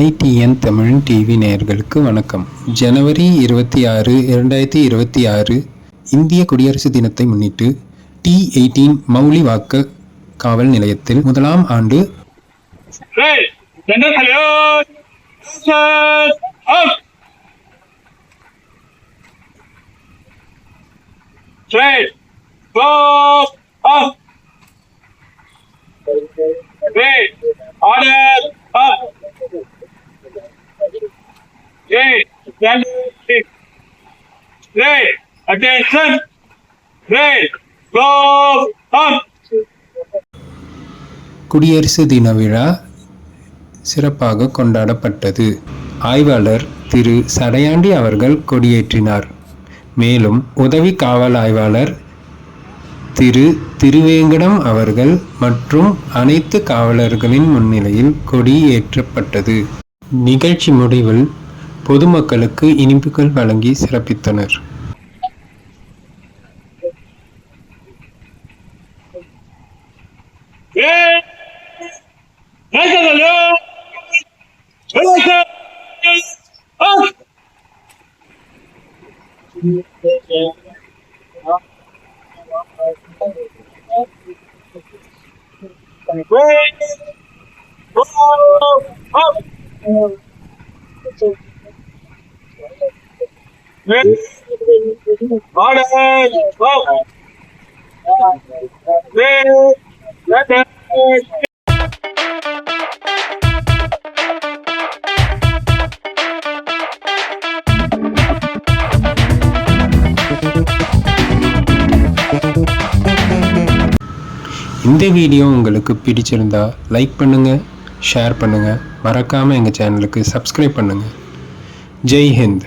ITN Tamil TV நேயர்களுக்கு வணக்கம். ஜனவரி 26, 2026 இந்திய குடியரசு தினத்தை முன்னிட்டு T18 மௌலி வாக்கு காவல் நிலையத்தில் முதலாம் ஆண்டு Attention! Red, go up! குடியரசு தின விழா சிறப்பாக கொண்டாடப்பட்டது. ஆய்வாளர் திரு சடையாண்டி அவர்கள் கொடியேற்றினார். மேலும் உதவி காவல் ஆய்வாளர் திரு திருவேங்கடம் அவர்கள் மற்றும் அனைத்து காவலர்களின் முன்னிலையில் கொடி ஏற்றப்பட்டது. நிகழ்ச்சி முடிவில் பொதுமக்களுக்கு இனிப்புகள் வழங்கி சிறப்பித்தனர். இந்த வீடியோ உங்களுக்கு பிடிச்சிருந்தா லைக் பண்ணுங்க, ஷேர் பண்ணுங்க, மறக்காம எங்க சேனலுக்கு சப்ஸ்கிரைப் பண்ணுங்க. ஜெய் ஹிந்த்.